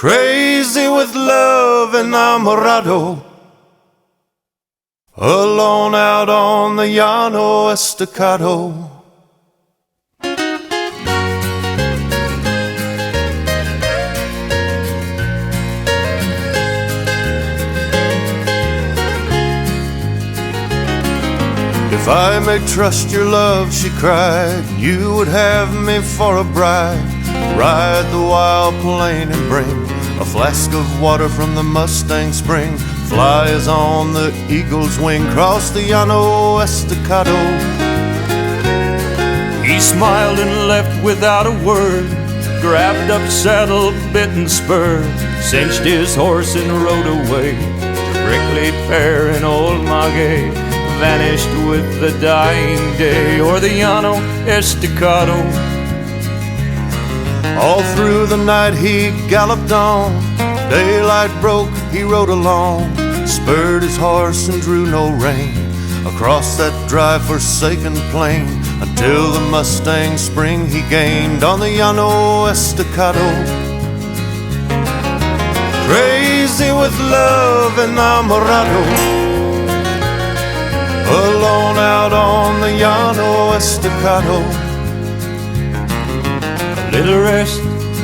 Crazy with love enamorado, alone out on the Llano Estacado. If I may trust your love, she cried, you would have me for a bride. Ride the wild plain and bring a flask of water from the Mustang spring. Fly as on the eagle's wing, cross the Llano Estacado. He smiled and left without a word, grabbed up saddle, bit and spur, cinched his horse and rode away to Brickley Fair in old Maguey. Vanished with the dying day o'er the Llano Estacado. All through the night he galloped on, daylight broke, he rode along, spurred his horse and drew no rein, across that dry forsaken plain, until the Mustang spring he gained on the Llano Estacado. Crazy with love enamorado, alone out on the Llano Estacado. A little rest,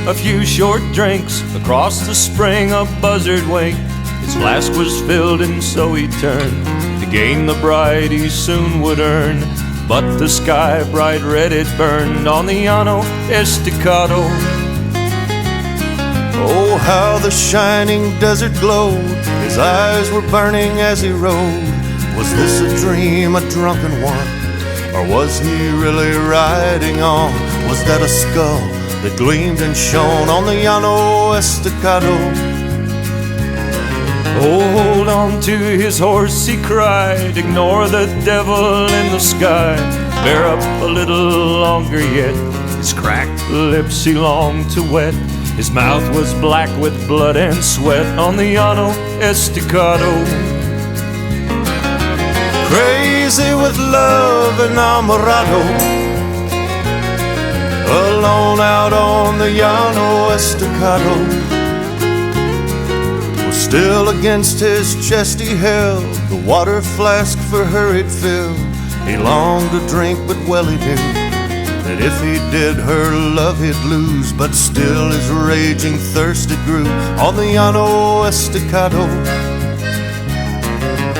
a few short drinks, across the spring a buzzard winked. His flask was filled and so he turned to gain the bride he soon would earn. But the sky bright red it burned on the Llano Estacado. Oh, how the shining desert glowed, his eyes were burning as he rode. Was this a dream, a drunken one, or was he really riding on? Was that a skull that gleamed and shone on the Llano Estacado? Oh, hold on to his horse, he cried, ignore the devil in the sky. Bear up a little longer yet, his cracked lips he longed to wet. His mouth was black with blood and sweat on the Llano Estacado. Crazy with love enamorado, alone out on the Llano Estacado. Was still against his chest he held the water flask for her he'd filled. He longed to drink, but well he knew that if he did her love he'd lose. But still his raging thirst it grew on the Llano Estacado.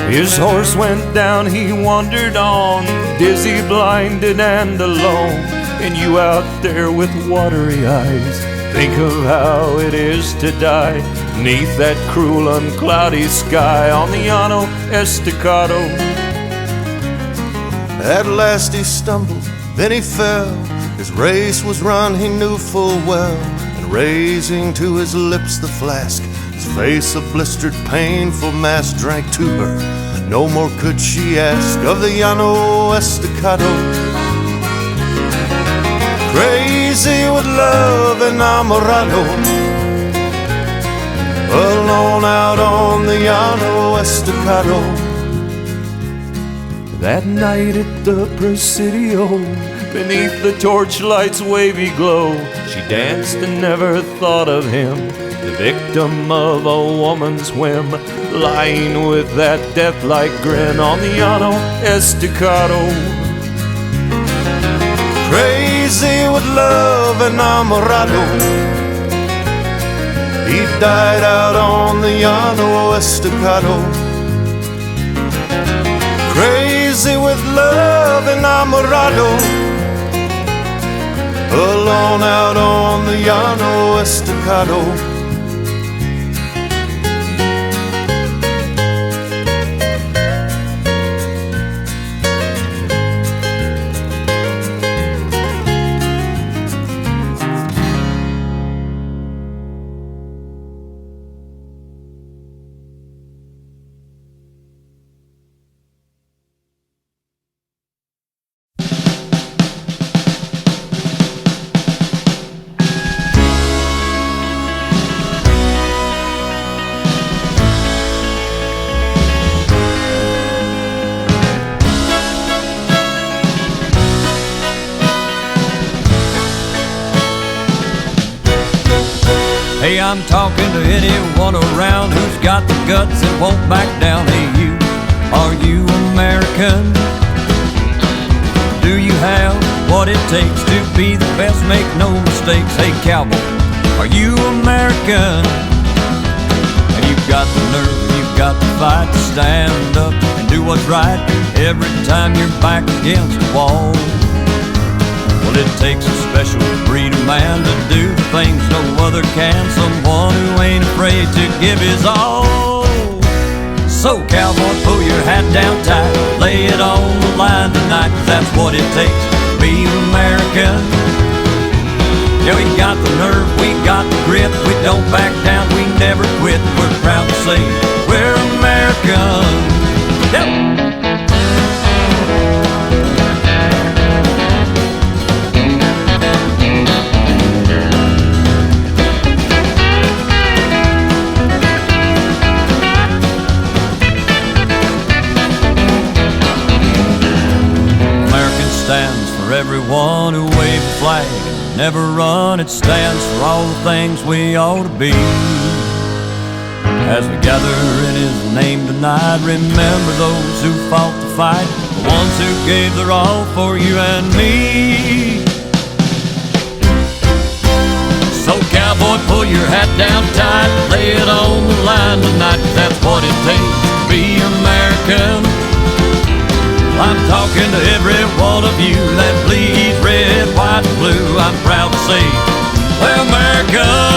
His horse went down, he wandered on, dizzy, blinded, and alone. And you out there with watery eyes, think of how it is to die 'neath that cruel, uncloudy sky on the Llano Estacado. At last he stumbled, then he fell. His race was run, he knew full well. And raising to his lips the flask, his face a blistered, painful mass, drank to her. No more could she ask of the Llano Estacado. Crazy with love enamorado, alone out on the Llano Estacado. That night at the Presidio, beneath the torchlight's wavy glow, she danced and never thought of him, the victim of a woman's whim, lying with that death-like grin on the Llano Estacado. Crazy with love enamorado, he died out on the Llano Estacado. Crazy with love enamorado, alone out on the Llano Estacado. I'm talking to anyone around who's got the guts and won't back down. Hey, are you American? Do you have what it takes to be the best? Make no mistakes. Hey, cowboy, are you American? And you've got the nerve, you've got the fight to stand up and do what's right every time you're back against the wall. Well, it takes a special breed of man to do the things no other can. Someone who ain't afraid to give his all. So cowboy, pull your hat down tight, lay it on the line tonight, 'cause that's what it takes to be American. Yeah, we got the nerve, we got the grit, we don't back down, we never quit. We're proud to say we're American. Yep. Stands for everyone who wave a flag, never run. It stands for all the things we ought to be. As we gather in His name tonight, remember those who fought the fight, the ones who gave their all for you and me. So cowboy, pull your hat down tight, lay it on the line tonight, 'cause that's what it takes to be American. I'm talking to every one of you that bleeds red, white, and blue. I'm proud to say we're American.